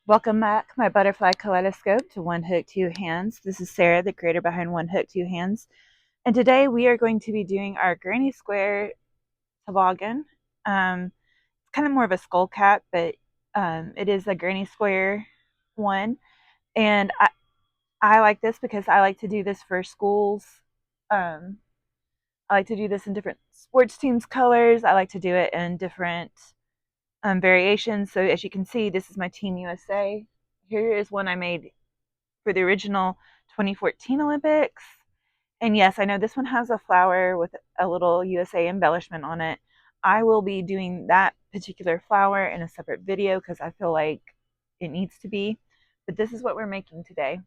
Welcome back, my butterfly kaleidoscope, to One Hook, Two Hands. This is Sarah, the creator behind One Hook, Two Hands. And today we are going to be doing our granny square toboggan. It's kind of more of a skull cap, but it is a granny square one. And I like this because I like to do this for schools. Um, I like to do this in different sports teams' colors. I like to do it in different variations. So as you can see, this is my Team USA. Here is one I made for the original 2014 Olympics. And yes, I know this one has a flower with a little USA embellishment on it. I will be doing that particular flower in a separate video because I feel like it needs to be. But this is what we're making today.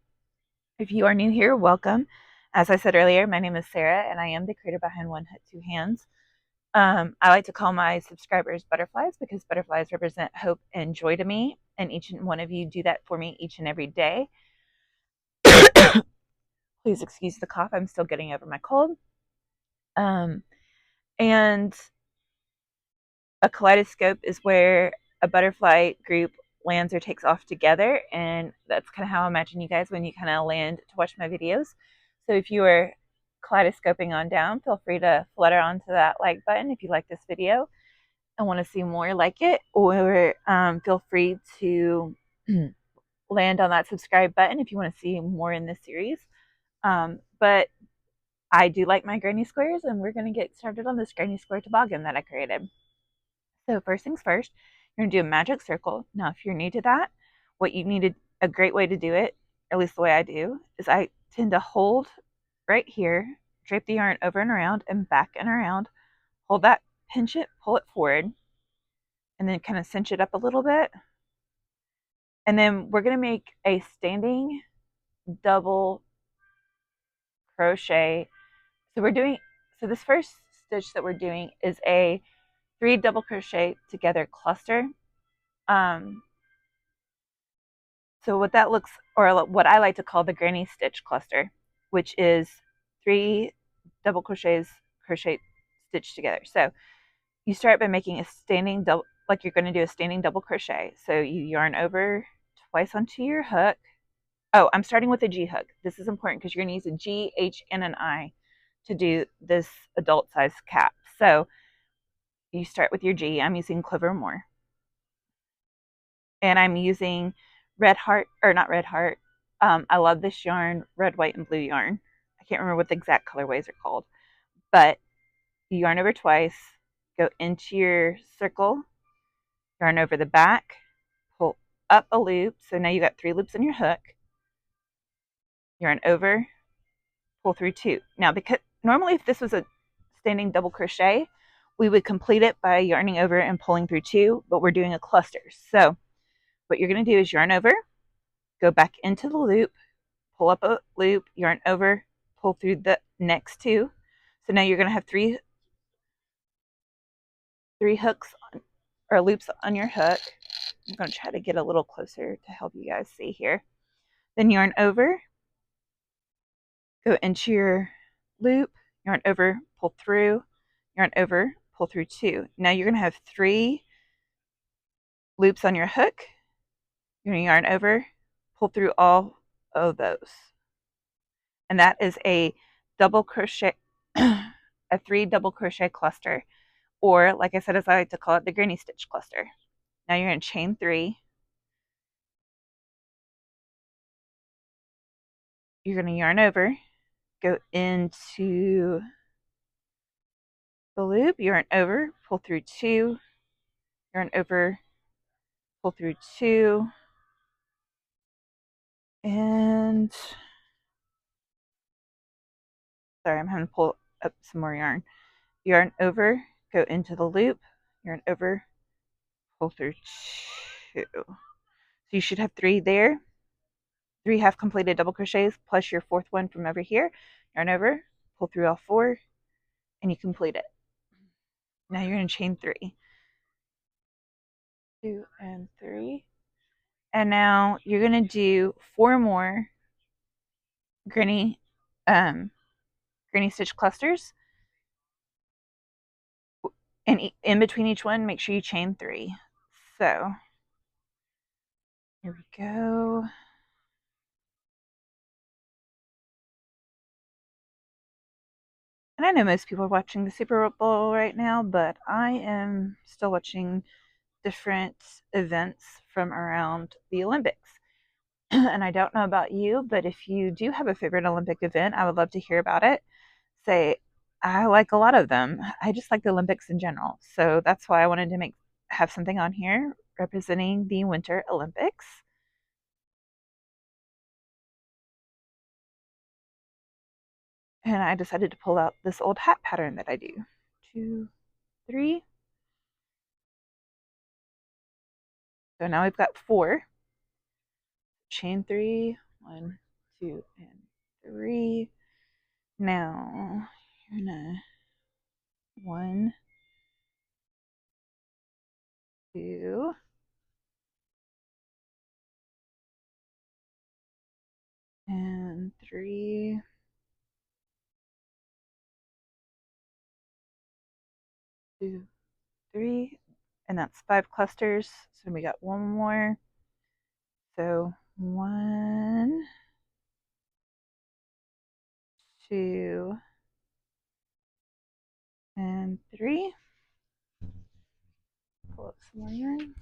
If you are new here, welcome. As I said earlier, my name is Sarah and I am the creator behind One Hook, Two Hands. I like to call my subscribers butterflies because butterflies represent hope and joy to me, and each and one of you do that for me each and every day. Please excuse the cough. I'm still getting over my cold. Um, and a kaleidoscope is where a butterfly group lands or takes off together, and that's kind of how I imagine you guys when you kind of land to watch my videos. So if you are kaleidoscoping on down, feel free to flutter onto that like button if you like this video and want to see more like it, or feel free to land on that subscribe button if you want to see more in this series. But I do like my granny squares, and we're going to get started on this granny square toboggan that I created. So first things first, you're going to do a magic circle. Now, if you're new to that, what you need a great way to do it, at least the way I do, is I tend to hold right here, drape the yarn over and around and back and around, hold that, pinch it, pull it forward, and then kind of cinch it up a little bit. And then we're going to make a standing double crochet. So this first stitch that we're doing is a 3 double crochet together cluster. So what that looks, or what I like to call the granny stitch cluster, which is 3 double crochet stitched together. So you start by making a standing double, like you're going to do a standing double crochet. So you yarn over twice onto your hook. Oh, I'm starting with a G hook. This is important because you're going to use a G, H, and an I to do this adult size cap. So you start with your G. I'm using Clover Moore. And I'm using Red Heart, or not Red Heart. I love this yarn, red, white, and blue yarn. I can't remember what the exact colorways are called. But you yarn over twice, go into your circle, yarn over the back, pull up a loop. So now you got 3 loops on your hook. Yarn over, pull through 2. Now, because normally if this was a standing double crochet, we would complete it by yarning over and pulling through 2, but we're doing a cluster. So what you're going to do is yarn over, go back into the loop, pull up a loop, yarn over, pull through the next 2. So now you're going to have three hooks or loops on your hook. I'm going to try to get a little closer to help you guys see here. Then yarn over, go into your loop, yarn over, pull through, yarn over, pull through 2. Now you're going to have 3 loops on your hook. You're going to yarn over, pull through all of those. And that is a double crochet, a 3 double crochet cluster, or like I said, as I like to call it, the granny stitch cluster. Now you're going to chain 3. You're going to yarn over, go into the loop, yarn over, pull through 2, yarn over, pull through 2, and sorry, I'm having to pull up some more yarn. Yarn over, go into the loop, yarn over, pull through 2. So you should have 3 there. 3 half completed double crochets plus your 4th one from over here. Yarn over, pull through all 4, and you complete it. Now you're going to chain 3. 2 and 3. And now you're going to do 4 more granny stitch clusters. And in between each one, make sure you chain 3. So Here we go. And I know most people are watching the Super Bowl right now, but I am still watching different events from around the Olympics. And I don't know about you, but if you do have a favorite Olympic event, I would love to hear about it. Say, I like a lot of them. I just like the Olympics in general. So that's why I wanted to have something on here representing the Winter Olympics. And I decided to pull out this old hat pattern that I do. 2, 3. So now we've got 4. Chain 3, 1, 2, and 3. Now you're gonna 1, 2, and 3, 2, 3, and that's 5 clusters. So we got one more. So 1, 2, and 3. Pull up some more yarn.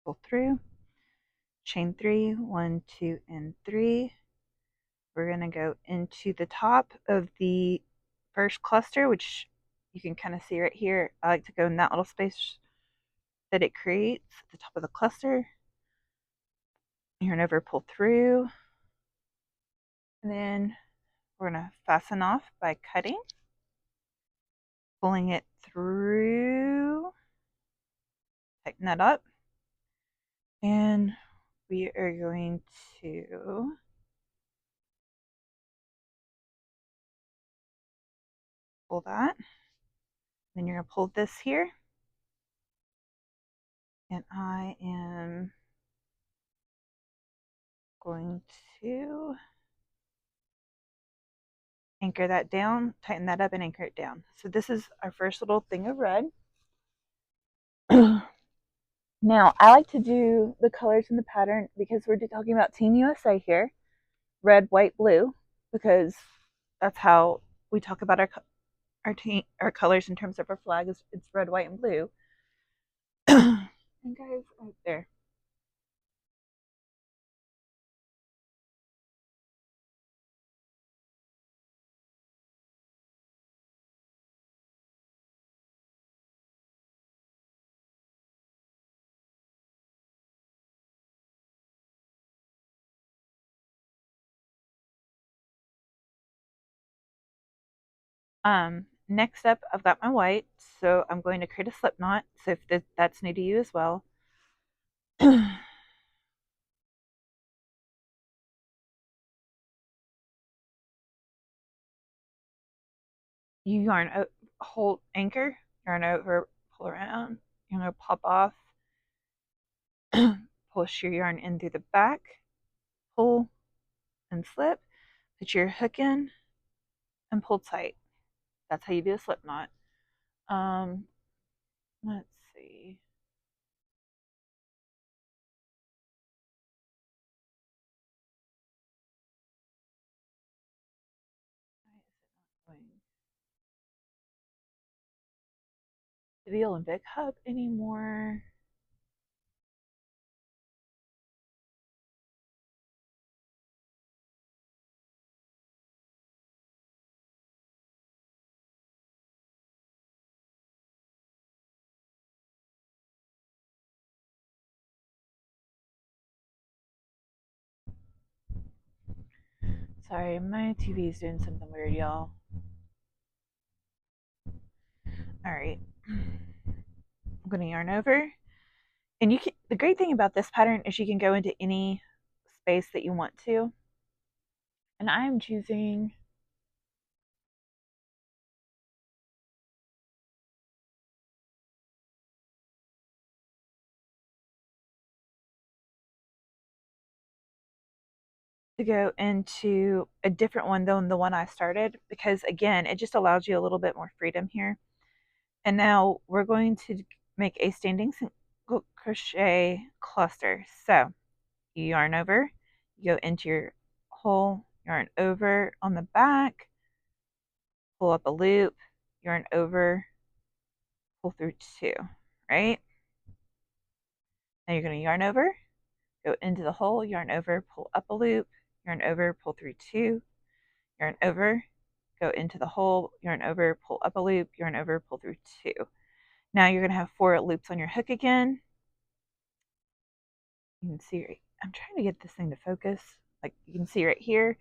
Pull through. Chain 3, 1, 2, and 3. We're going to go into the top of the first cluster, which you can kind of see right here. I like to go in that little space that it creates at the top of the cluster. Yarn over, pull through, and then we're going to fasten off by cutting, pulling it through, tighten that up, and we are going to pull that. Then you're going to pull this here, and I am going to anchor that down, tighten that up, and anchor it down. So this is our first little thing of red. Now, I like to do the colors in the pattern because we're talking about Team USA here, red, white, blue, because that's how we talk about our colors in terms of our flag. It's red, white, and blue. And guys, right there. Next up, I've got my white, so I'm going to create a slip knot. So if that's new to you as well, you hold anchor, yarn over, pull around, you're gonna pop off, push your yarn in through the back, pull and slip, put your hook in, and pull tight. That's how you do a slip knot. Um, let's see. Why is it not going to the Olympic Hub anymore? Sorry, my TV is doing something weird, y'all. All right, I'm gonna yarn over, and the great thing about this pattern is you can go into any space that you want to, and I am choosing to go into a different one than the one I started because again, it just allows you a little bit more freedom here. And now we're going to make a standing single crochet cluster. So you yarn over, you go into your hole, yarn over on the back, pull up a loop, yarn over, pull through two, right? Now you're going to yarn over, go into the hole, yarn over, pull up a loop, yarn over, pull through two, yarn over, go into the hole, yarn over, pull up a loop, yarn over, pull through two. Now you're going to have 4 loops on your hook again. You can see, I'm trying to get this thing to focus. Like you can see right here,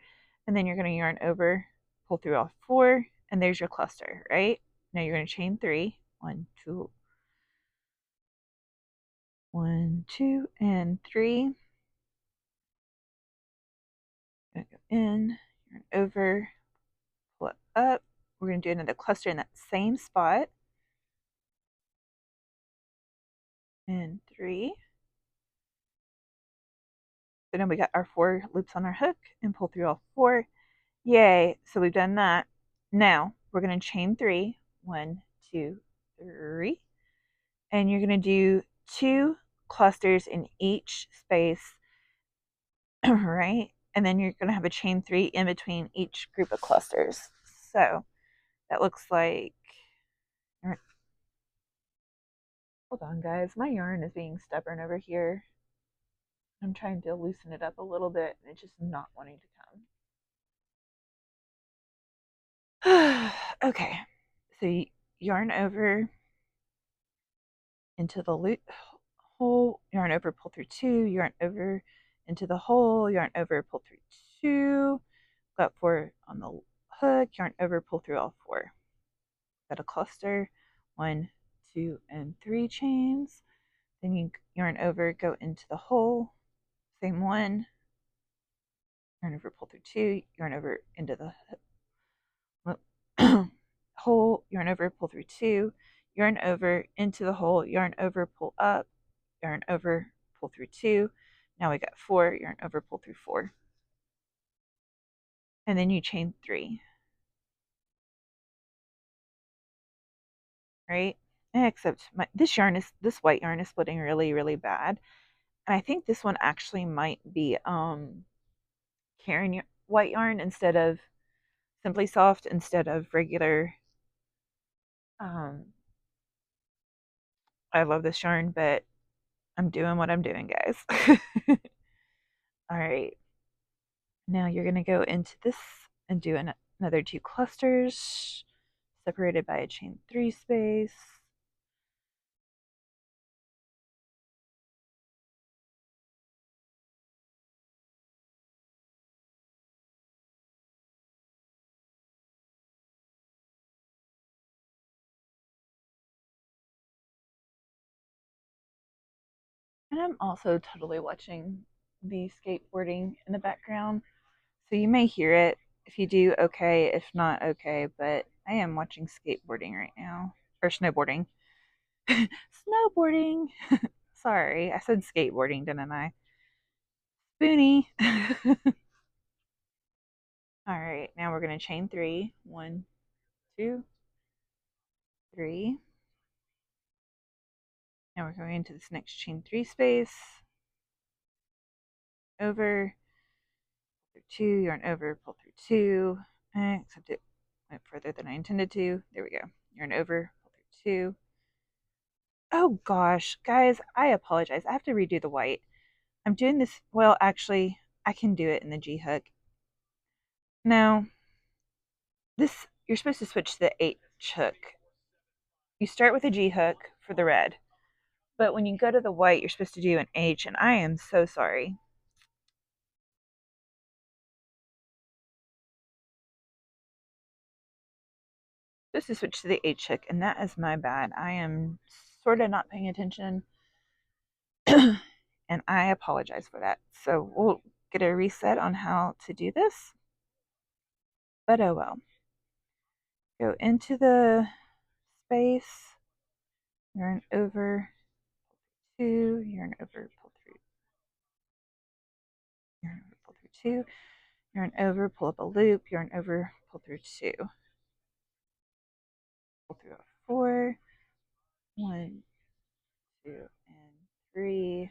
and then you're going to yarn over, pull through all 4, and there's your cluster, right? Now you're going to chain 3, 1, 2, 1, 2, and 3. Go in, yarn over, pull it up. We're going to do another cluster in that same spot. And 3. So now we got our 4 loops on our hook and pull through all 4. Yay! So we've done that. Now we're going to chain 3. 1, 2, 3. And you're going to do 2 clusters in each space, right? And then you're going to have a chain 3 in between each group of clusters. So that looks like, hold on guys, my yarn is being stubborn over here. I'm trying to loosen it up a little bit and it's just not wanting to come. Okay, so you yarn over into the loop hole, yarn over, pull through 2, yarn over into the hole, yarn over, pull through 2, got 4 on the hook, yarn over, pull through all 4. Got a cluster, 1, 2, and 3 chains. Then you yarn over, go into the hole, same one, yarn over, pull through 2, yarn over into the hole, yarn over, pull through 2, yarn over into the hole, yarn over, pull up, yarn over, pull through 2. Now we got 4, yarn over, pull through 4. And then you chain 3. Right? Except this white yarn is splitting really, really bad. And I think this one actually might be Caron white yarn instead of Simply Soft instead of regular. I love this yarn, but I'm doing what I'm doing, guys. All right. Now you're going to go into this and do another 2 clusters separated by a chain 3 space. And I'm also totally watching the skateboarding in the background. So you may hear it. If you do, okay. If not, okay. But I am watching skateboarding right now. Or snowboarding. Snowboarding. Sorry, I said skateboarding, didn't I? Spoonie. All right, now we're going to chain 3. 1, 2, 3. Now we're going into this next chain 3 space. Over, through 2, yarn over, pull through 2. Except it went further than I intended to. There we go. Yarn over, pull through 2. Oh gosh, guys, I apologize. I have to redo the white. I'm doing this, well, actually, I can do it in the G-hook. Now, this, you're supposed to switch to the H hook. You start with a G-hook for the red, but when you go to the white, you're supposed to do an H, and I am so sorry. Supposed to switch to the H hook, and that is my bad. I am sort of not paying attention, and I apologize for that. So we'll get a reset on how to do this, but oh well. Go into the space, yarn over, 2, yarn over, pull through, yarn over, pull through 2, yarn over, pull up a loop, yarn over, pull through 2, pull through a 4, 1, 2, and 3.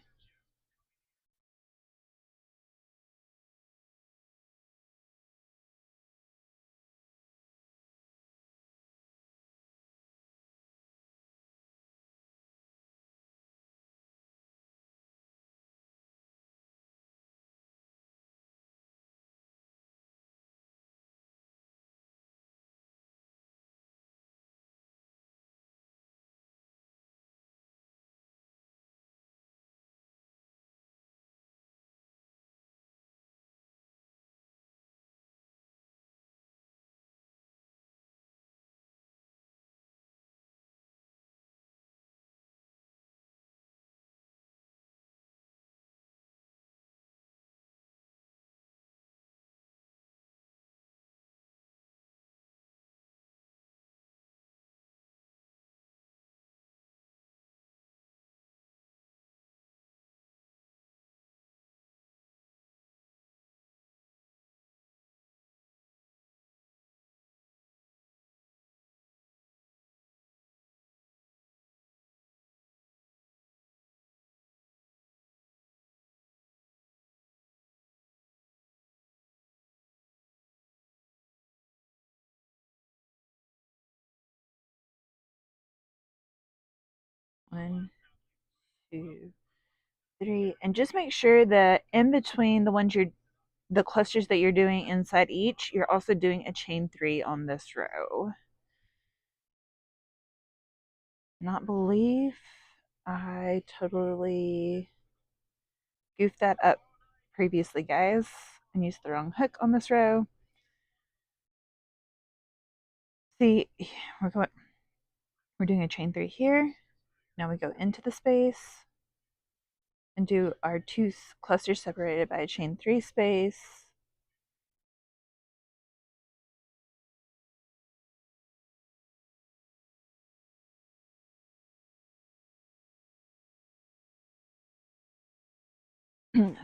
One, two, three, and just make sure that in between the clusters that you're doing inside each, you're also doing a chain 3 on this row. Not believe I totally goofed that up previously, guys, and used the wrong hook on this row. See, we're doing a chain 3 here. Now we go into the space and do our 2 clusters separated by a chain 3 space.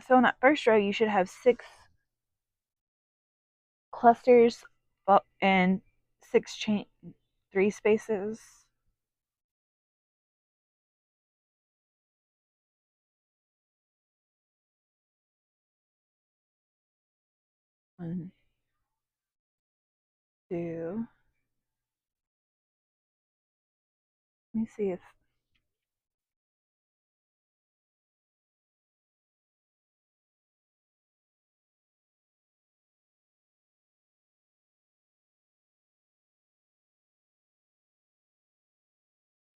So in that first row, you should have 6 clusters and 6 chain 3 spaces. One, two. Let me see if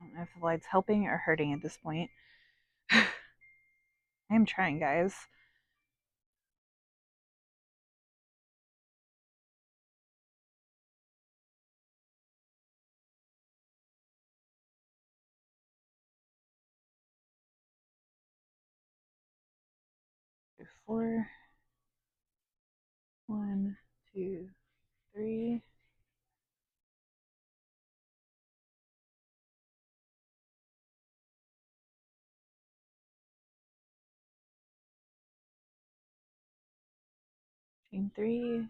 I don't know if the light's helping or hurting at this point. I am trying, guys. Four. 1, 2, 3. Chain 3.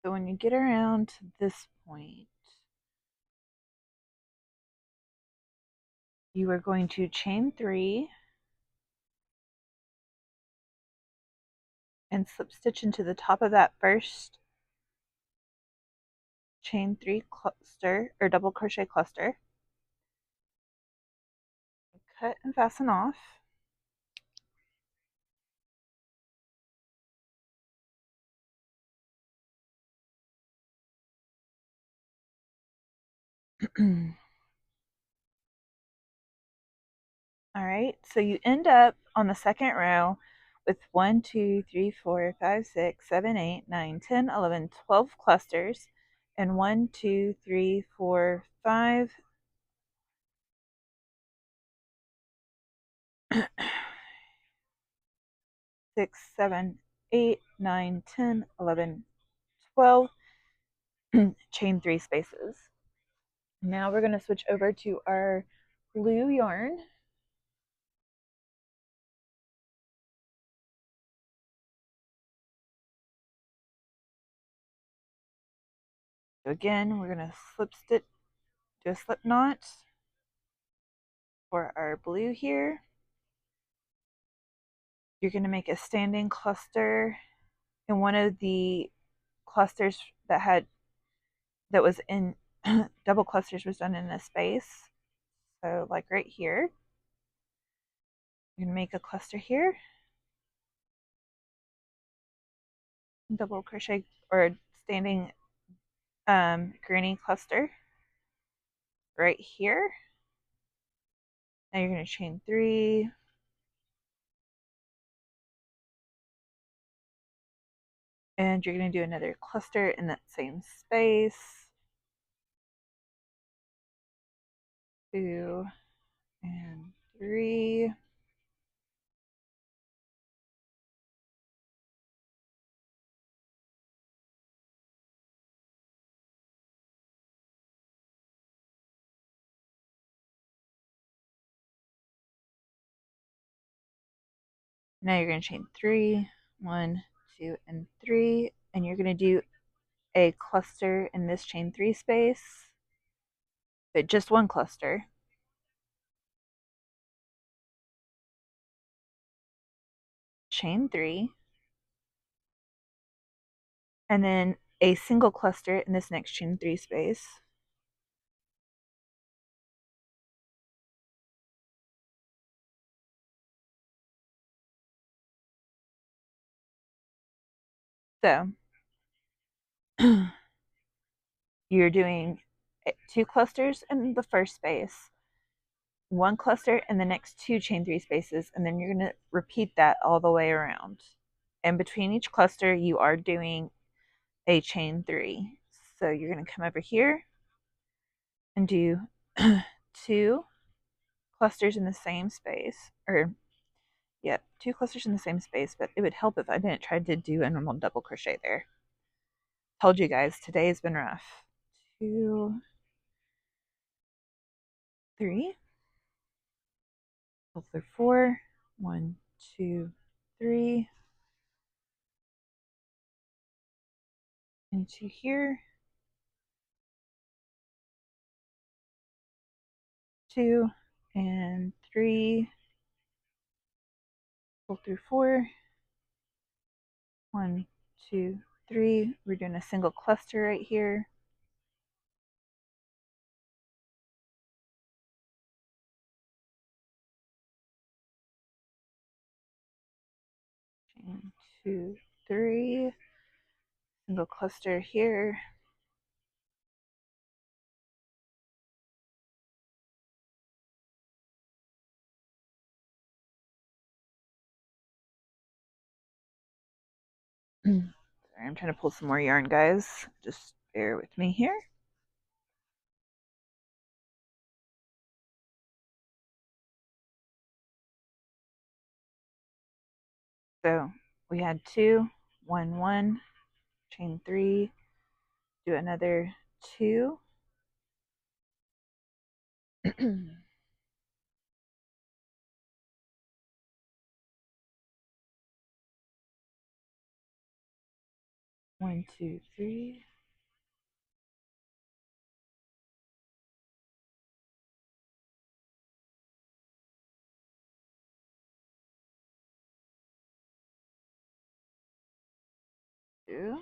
So when you get around to this point, you are going to chain 3 and slip stitch into the top of that first chain 3 cluster or double crochet cluster. Cut and fasten off. All right, so you end up on the second row with 1, 2, 3, 4, 5, 6, 7, 8, 9, 10, 11, 12 clusters, and 1, 2, 3, 4, 5. 6, 7, 8, 9, 10, 11, 12, chain 3 spaces. Now we're going to switch over to our blue yarn. So again, we're going to slip stitch, do a slip knot for our blue here. You're going to make a standing cluster in one of the clusters that was in double clusters was done in a space. So like right here, you're going to make a cluster here, double crochet or standing granny cluster right here. Now you're going to chain 3, and you're going to do another cluster in that same space. 2 and 3. Now you're going to chain 3, 1, 2, and 3, and you're going to do a cluster in this chain 3 space, but just one cluster. Chain 3, and then a single cluster in this next chain 3 space. So you're doing 2 clusters in the first space, 1 cluster in the next 2 chain 3 spaces, and then you're going to repeat that all the way around. And between each cluster, you are doing a chain 3. So you're going to come over here and do 2 clusters in the same space, or yep, 2 clusters in the same space, but it would help if I didn't try to do a normal double crochet there. Told you guys, today has been rough. 2, 3, pull through 4, 1, 2, 3, into here, 2 and 3, pull through 4, 1, 2, 3. We're doing a single cluster right here. Chain 2, 3, single cluster here. Sorry, I'm trying to pull some more yarn, guys. Just bear with me here. So we had 2, 1, 1, chain 3, do another 2. 1, 2, 3. Two.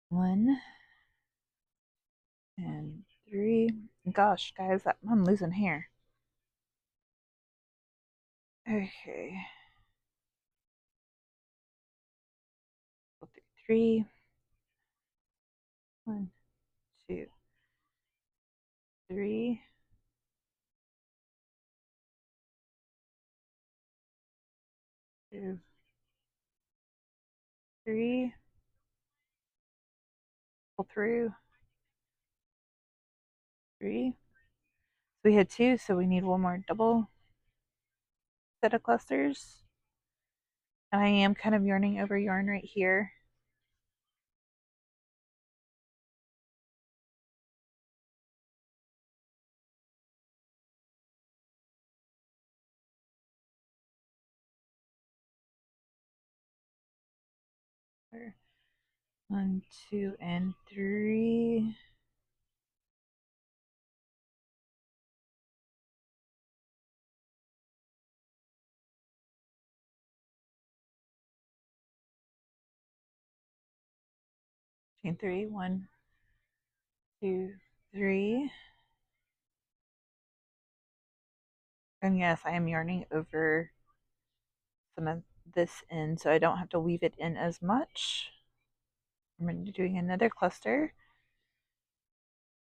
1 and 3. Gosh, guys, I'm losing hair. Okay. 3. 1, 2, 3. 2, 3. Pull through 3. we had two, so we need one more double set of clusters. And I am kind of yarning over yarn right here. One, two, and three. Chain three. One, two, three. And yes, I am yarning over some of this in so I don't have to weave it in as much. I'm going to be doing another cluster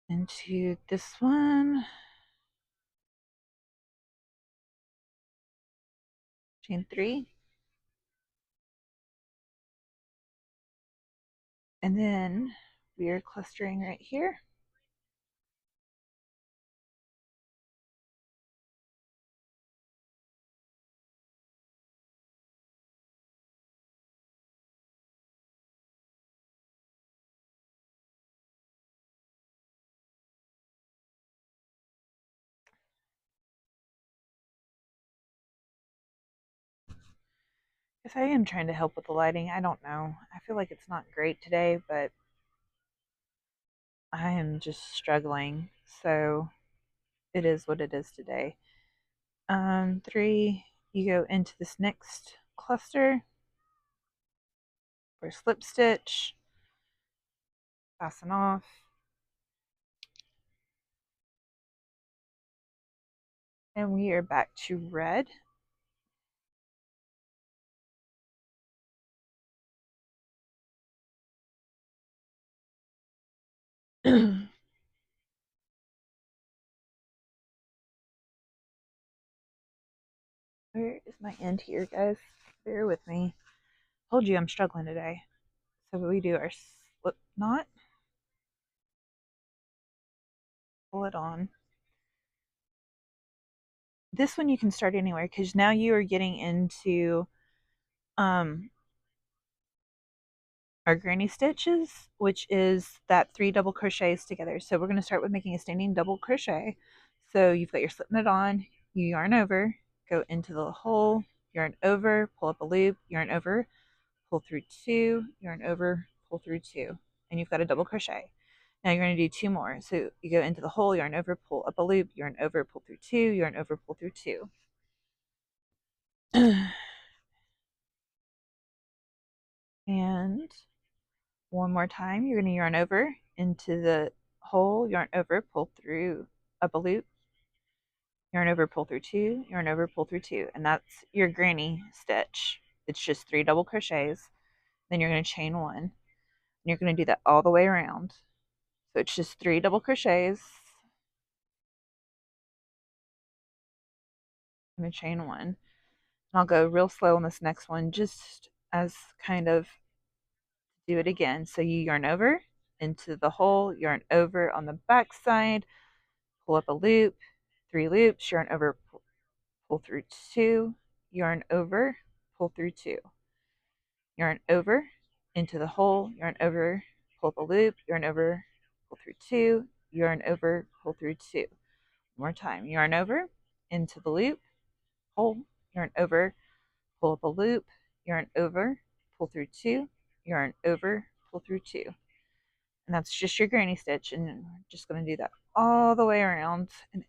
into this one. Chain three. And then we are clustering right here. If I am trying to help with the lighting, I don't know. I feel like it's not great today, but I am just struggling. So it is what it is today. Three, you go into this next cluster for slip stitch, fasten off, and we are back to red. Where is my end here, guys? Bear with me. Told you I'm struggling today. So we do our slip knot, pull it on. This one you can start anywhere because now you are getting into um, our granny stitches, which is that 3 double crochets together. So we're going to start with making a standing double crochet. So you've got your slip knot on, you yarn over, go into the hole, yarn over, pull up a loop, yarn over, pull through 2, yarn over, pull through 2, and you've got a double crochet. Now you're going to do 2 more. So you go into the hole, yarn over, pull up a loop, yarn over, pull through 2, yarn over, pull through 2. And one more time, you're going to yarn over into the hole, yarn over, pull through up a loop, yarn over, pull through 2, yarn over, pull through 2, and that's your granny stitch. It's just 3 double crochets. Then you're going to chain 1, and you're going to do that all the way around. So it's just 3 double crochets. I'm going to chain 1. And I'll go real slow on this next one just as kind of do it again. So you yarn over into the hole, yarn over on the back side, pull up a loop, 3 loops, yarn over, pull through 2, yarn over, pull through 2, yarn over into the hole, yarn over, pull up a loop, yarn over, pull through 2, yarn over, pull through 2. One more time, yarn over into the loop, hole, yarn over, pull up a loop, yarn over, pull through 2, yarn over, pull through 2. And that's just your granny stitch, and we're just going to do that all the way around, and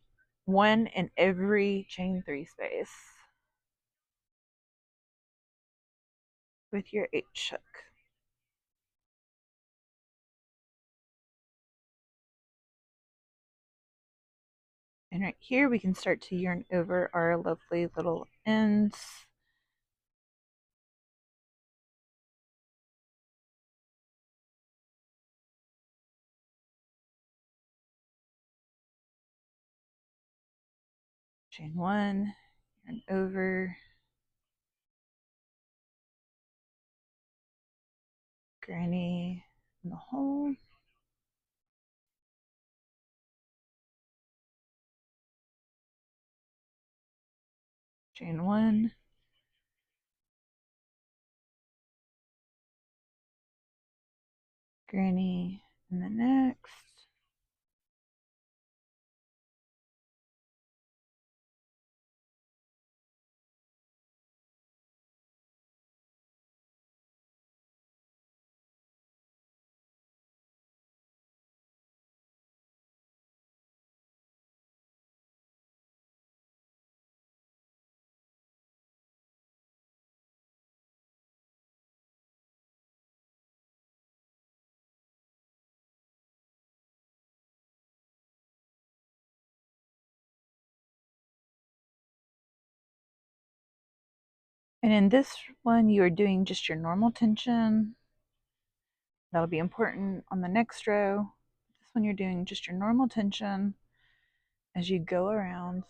one in every chain 3 space with your H hook. And right here we can start to yarn over our lovely little ends. Chain 1, yarn over, granny in the hole, chain one, granny in the next, and in this one you are doing just your normal tension. That'll be important on the next row. This one you're doing just your normal tension as you go around.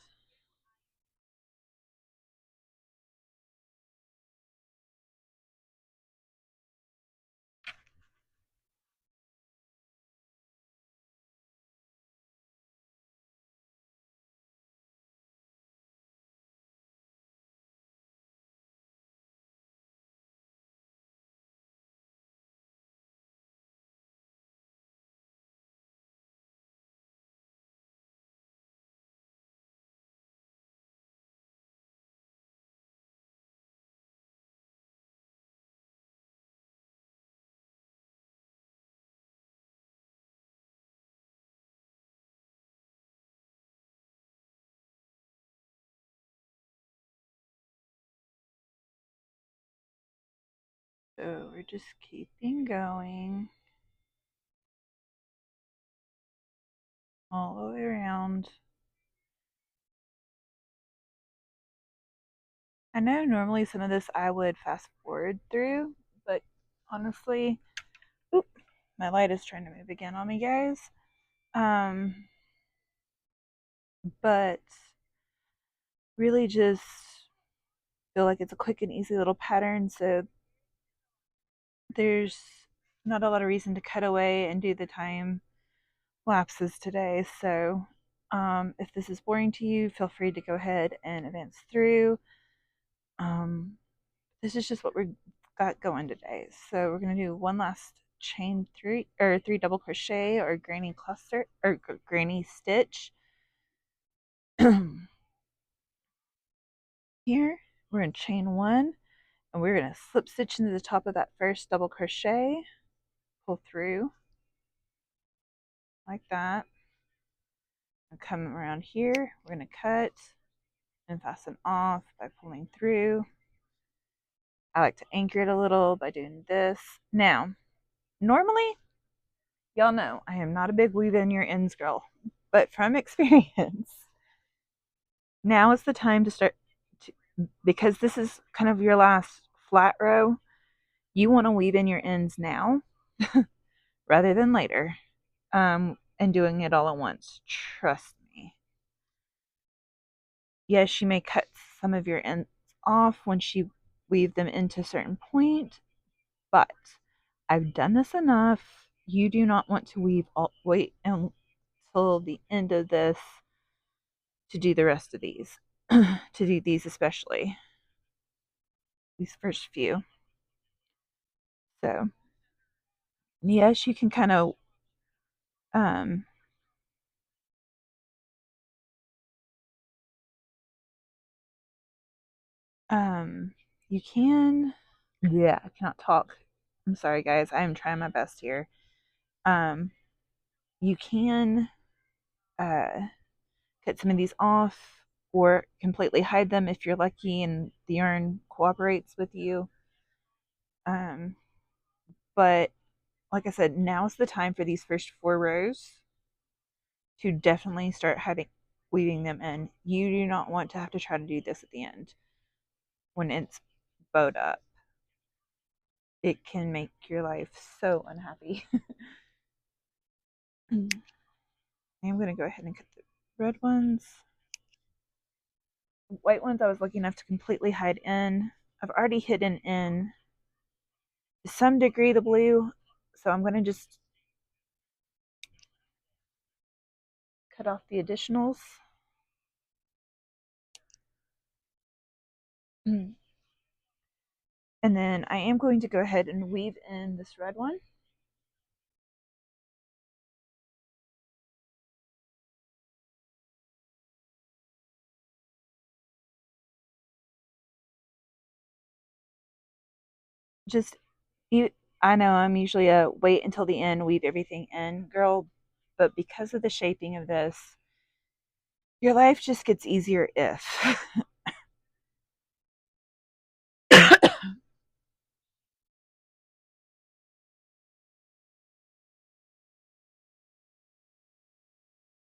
So we're just keeping going all the way around. I know normally some of this I would fast forward through, but honestly, oop, my light is trying to move again on me, guys. But really just feel like it's a quick and easy little pattern, so there's not a lot of reason to cut away and do the time lapses today. So if this is boring to you, feel free to go ahead and advance through. This is just what we've got going today. So we're going to do one last chain three or three double crochet or granny cluster or granny stitch. Here we're in chain one, and we're going to slip stitch into the top of that first double crochet, pull through like that, and come around here. We're going to cut and fasten off by pulling through. I like to anchor it a little by doing this. Now, normally, y'all know I am not a big weave in your ends girl, but from experience, now is the time to start to, because this is kind of your last flat row. You want to weave in your ends now rather than later, and doing it all at once. Trust me. Yes, you may cut some of your ends off once you weave them into a certain point, but I've done this enough. You do not want to wait until the end of this to do the rest of these, to do these especially, these first few. So, yes, you can kind of, um, you can, yeah, I cannot talk. I'm sorry, guys. I am trying my best here. Um, you can, cut some of these off or completely hide them if you're lucky and the yarn cooperates with you. Um, but like I said, now's the time for these first four rows to definitely start weaving them in. You do not want to have to try to do this at the end when it's bowed up. It can make your life so unhappy. I'm going to go ahead and cut the red ones. White ones I was lucky enough to completely hide in. I've already hidden in to some degree the blue, so I'm going to just cut off the additionals. And then I am going to go ahead and weave in this red one. Just you, I know I'm usually a wait until the end, weave everything in girl, but because of the shaping of this, your life just gets easier if.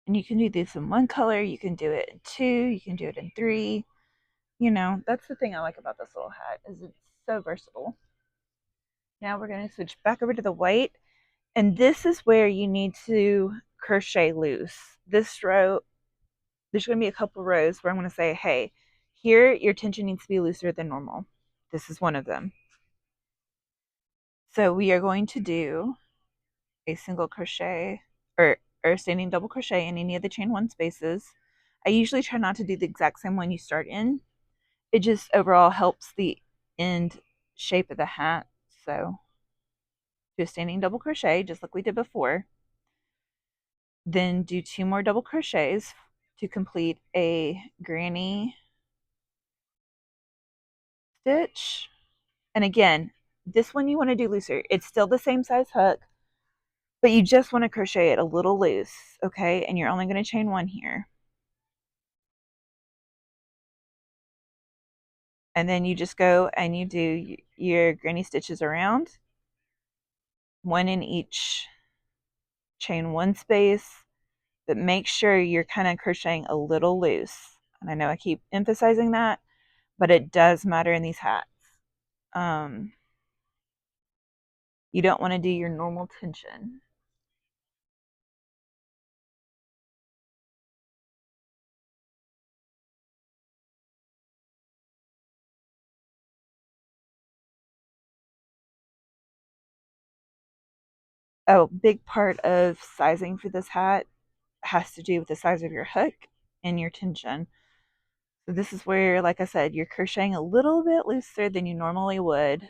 And you can do this in one color, you can do it in two, you can do it in three. You know, that's the thing I like about this little hat is it's so versatile. Now we're going to switch back over to the white, and this is where you need to crochet loose. This row, there's going to be a couple rows where I'm going to say, hey, here your tension needs to be looser than normal. This is one of them. So we are going to do a single crochet or standing double crochet in any of the chain one spaces. I usually try not to do the exact same one you start in. It just overall helps the end shape of the hat. So do a standing double crochet just like we did before. Then do 2 more double crochets to complete a granny stitch. And again, this one you want to do looser. It's still the same size hook, but you just want to crochet it a little loose, okay? And you're only going to chain one here. And then you just go and you do your granny stitches around, one in each chain one space, but make sure you're kind of crocheting a little loose. And I know I keep emphasizing that, but it does matter in these hats. You don't want to do your normal tension. Oh, big part of sizing for this hat has to do with the size of your hook and your tension. So this is where, like I said, you're crocheting a little bit looser than you normally would.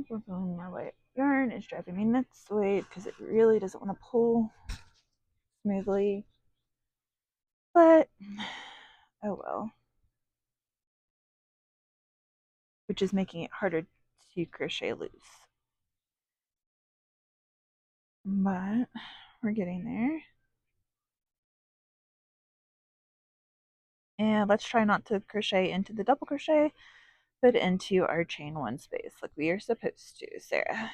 We're pulling my white yarn. It's driving me nuts away because it really doesn't want to pull smoothly. But, oh well. Which is making it harder to crochet loose. But we're getting there. And let's try not to crochet into the double crochet, but into our chain one space like we are supposed to, Sarah.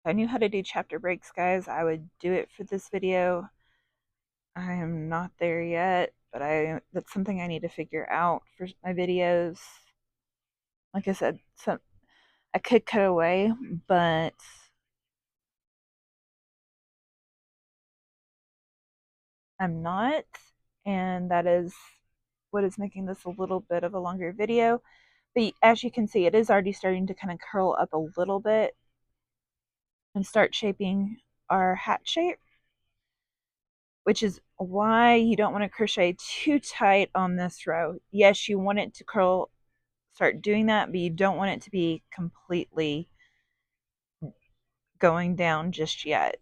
If I knew how to do chapter breaks, guys, I would do it for this video. I am not there yet, but that's something I need to figure out for my videos. Like I said, I could cut away, but I'm not, and that is what is making this a little bit of a longer video. But as you can see, it is already starting to kind of curl up a little bit and start shaping our hat shape, which is why you don't want to crochet too tight on this row. Yes, you want it to curl, start doing that, but you don't want it to be completely going down just yet.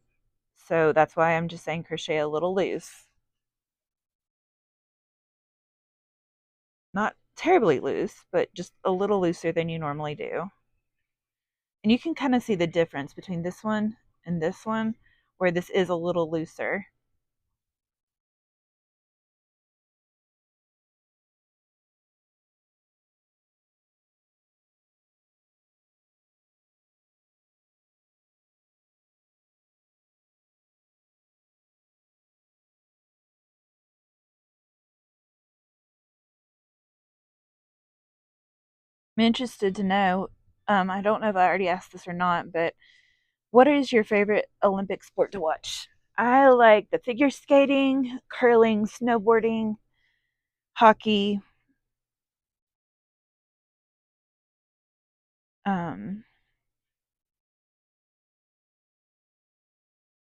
So that's why I'm just saying crochet a little loose. Not terribly loose, but just a little looser than you normally do. And you can kind of see the difference between this one and this one, where this is a little looser. I'm interested to know, I don't know if I already asked this or not, but what is your favorite Olympic sport to watch? I like the figure skating, curling, snowboarding, hockey, um,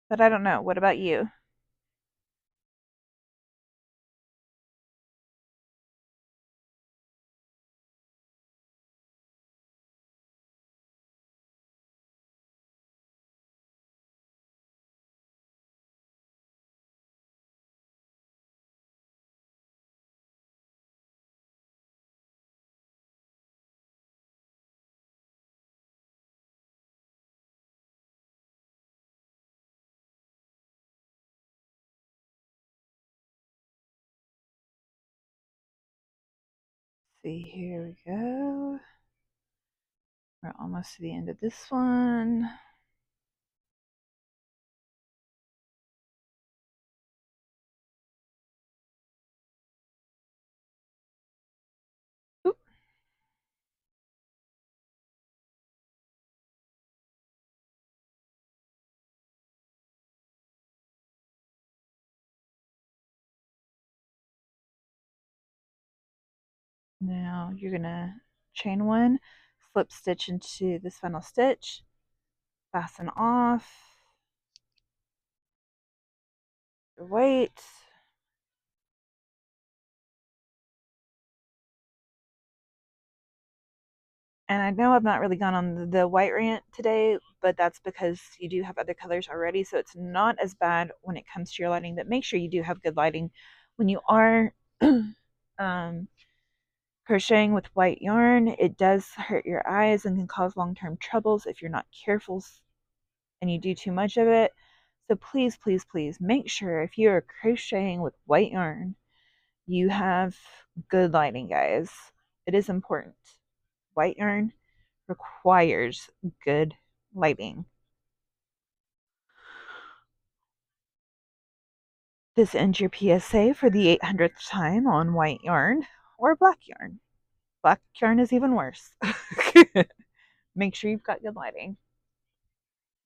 but I don't know. What about you? See, here we go. We're almost to the end of this one. Oop. Now you're gonna chain one, slip stitch into this final stitch, fasten off your weight, and I know I've not really gone on the white rant today, but that's because you do have other colors already, so it's not as bad when it comes to your lighting. But make sure you do have good lighting when you are um, crocheting with white yarn. It does hurt your eyes and can cause long-term troubles if you're not careful and you do too much of it. So please, please, please make sure if you are crocheting with white yarn, you have good lighting, guys. It is important. White yarn requires good lighting. This ends your PSA for the 800th time on white yarn or black yarn. Black yarn is even worse. Make sure you've got good lighting.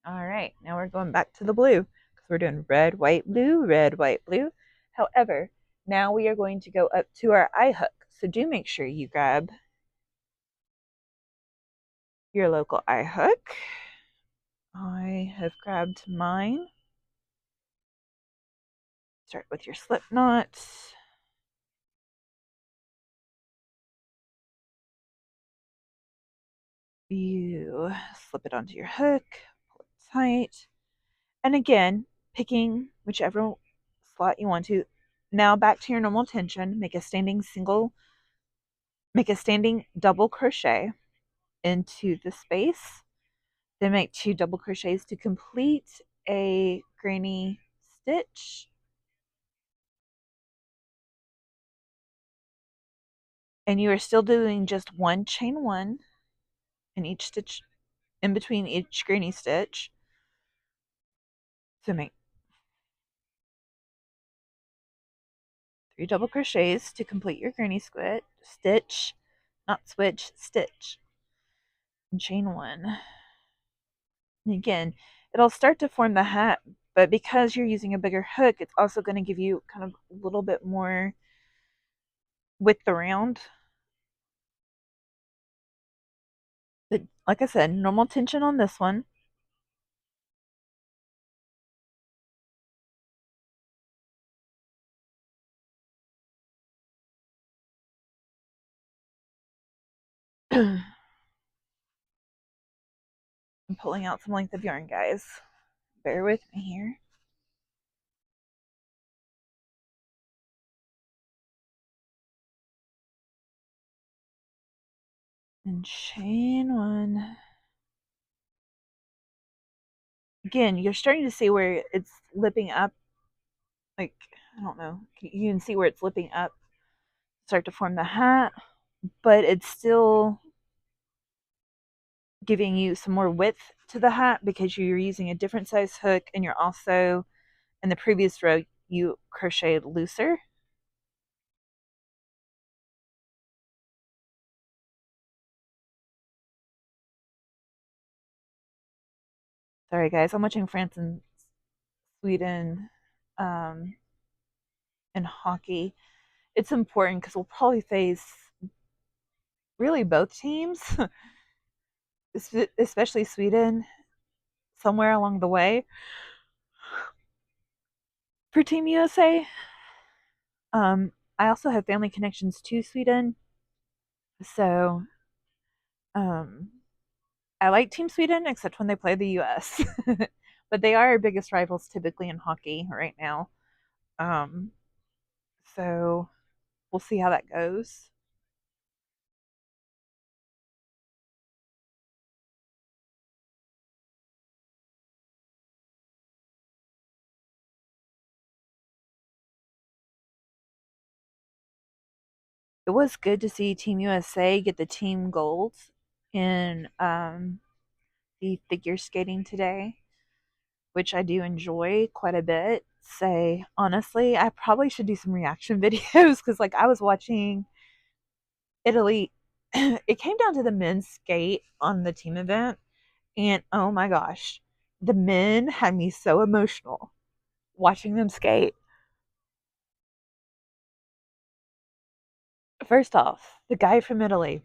All right, now we're going back to the blue because we're doing red, white, blue, red, white, blue. However, now we are going to go up to our eye hook. So do make sure you grab your local eye hook. I have grabbed mine. Start with your slip knot. You slip it onto your hook, pull it tight. And again, picking whichever slot you want to. Now back to your normal tension, make a standing double crochet into the space. Then make 2 double crochets to complete a granny stitch. And you are still doing just 1 chain 1 in each stitch, in between each granny stitch. So make 3 double crochets to complete your granny stitch, not switch, stitch, and chain 1. And again, it'll start to form the hat, but because you're using a bigger hook, it's also going to give you kind of a little bit more width around. But like I said, normal tension on this one. I'm pulling out some length of yarn, guys. Bear with me here. And chain 1. Again, you're starting to see where it's lipping up. Like, I don't know. You can see where it's lipping up. Start to form the hat, but it's still giving you some more width to the hat because you're using a different size hook, and you're also, in the previous row, you crocheted looser. Sorry, guys. I'm watching France and Sweden um, in hockey. It's important because we'll probably face really both teams, especially Sweden, somewhere along the way for Team USA. I also have family connections to Sweden, so um, I like Team Sweden, except when they play the US. But they are our biggest rivals typically in hockey right now. Um, so we'll see how that goes. It was good to see Team USA get the team gold in the figure skating today, which I do enjoy quite a bit. Say honestly, I probably should do some reaction videos because like I was watching Italy. It came down to the men's skate on the team event, and oh my gosh, the men had me so emotional watching them skate. First off, the guy from Italy,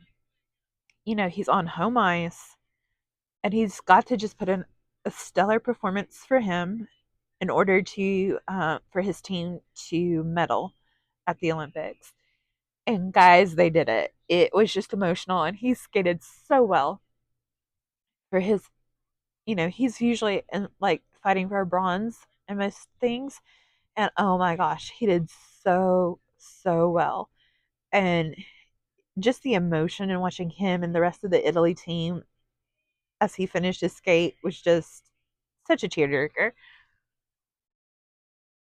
he's on home ice and he's got to just put in a stellar performance for him in order to for his team to medal at the Olympics. And guys, they did it. It was just emotional, and he skated so well for his. He's usually in, like fighting for a bronze in most things, and oh my gosh, he did so well. And just the emotion and watching him and the rest of the Italy team as he finished his skate was just such a tearjerker.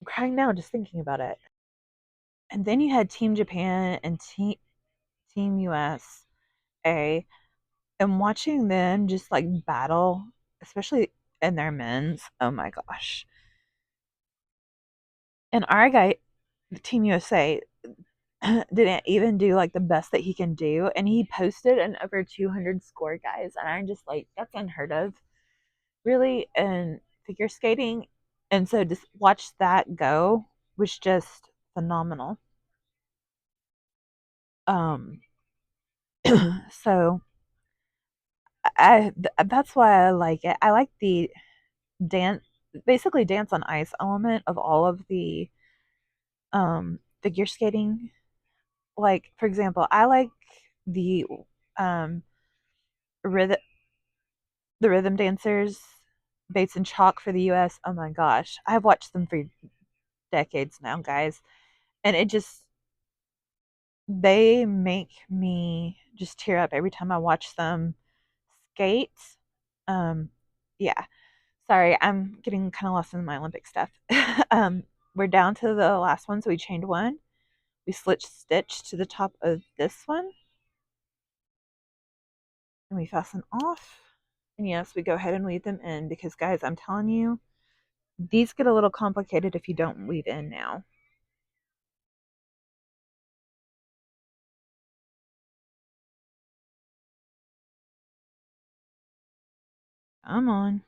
I'm crying now just thinking about it. And then you had Team Japan and Team USA, and watching them just like battle, especially in their men's. Oh my gosh! And our guy, Team USA, didn't even do like the best that he can do, and he posted an over 200 score, guys, and I'm just like, that's unheard of, really, in figure skating. And so just watch that go was just phenomenal. Um, so that's why I like it. I like the dance, basically dance on ice element of all of the figure skating. Like for example, I like the um rhythm the rhythm dancers, Bates and Chalk for the US. Oh my gosh, I've watched them for decades now, guys, and it just they make me just tear up every time I watch them skate. Um, yeah. Sorry, I'm getting kind of lost in my Olympic stuff. um, we're down to the last one, so we chained one. We stitch to the top of this one, and we fasten off. And yes, we go ahead and weave them in because, guys, I'm telling you, these get a little complicated if you don't weave in now. Come on.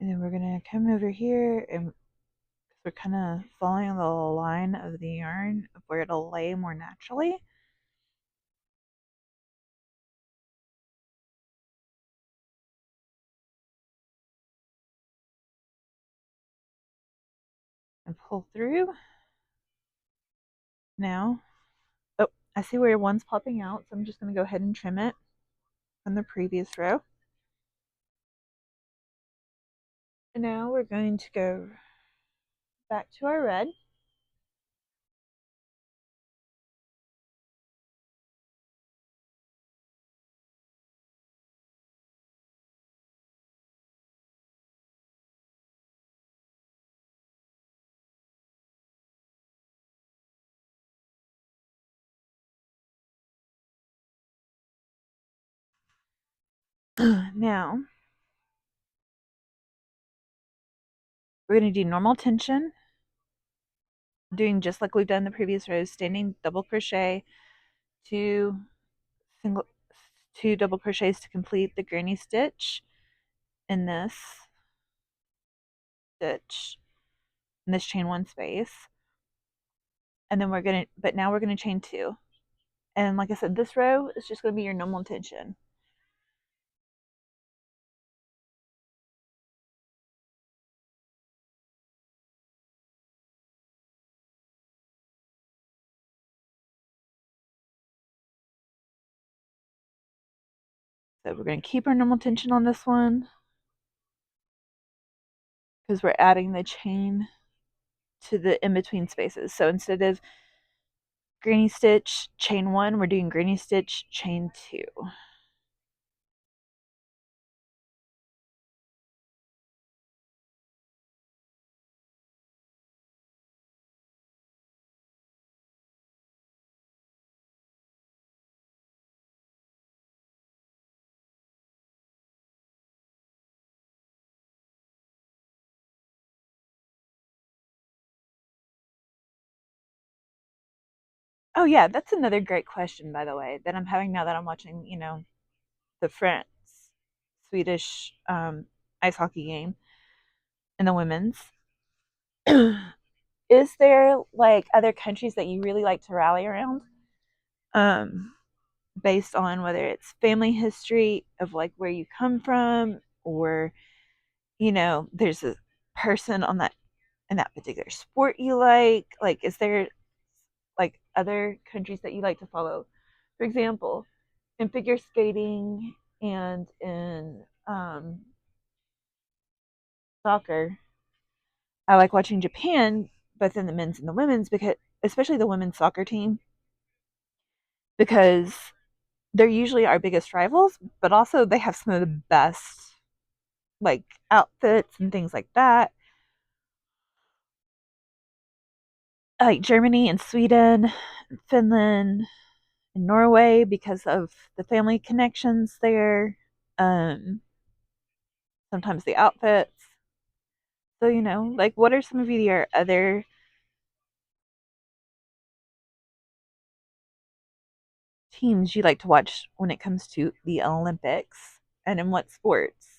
And then we're going to come over here and we're kind of following the line of the yarn of where it'll lay more naturally. And pull through. Now, oh, I see where one's popping out, so I'm just going to go ahead and trim it from the previous row. And now we're going to go back to our red. Now, We're going to do normal tension, doing just like we've done the previous rows, standing double crochet, two single, two double crochets to complete the granny stitch in this stitch, in this chain one space. And then but now we're going to chain two. And like I said, this row is just going to be your normal tension. So we're going to keep our normal tension on this one because we're adding the chain to the in-between spaces. So instead of granny stitch, chain one, we're doing granny stitch, chain two. Oh yeah, that's another great question, by the way, that I'm having now that I'm watching, the France Swedish ice hockey game and the women's. Is there like other countries that you really like to rally around? Um, Based on whether it's family history of like where you come from, or there's a person on that in that particular sport you like. Like, is there like other countries that you like to follow? For example, in figure skating and in soccer, I like watching Japan, both in the men's and the women's, because especially the women's soccer team, because they're usually our biggest rivals, but also they have some of the best like outfits and things like that. Like Germany and Sweden, and Finland, and Norway because of the family connections there. Um, Sometimes the outfits. So, like what are some of your other teams you like to watch when it comes to the Olympics, and in what sports?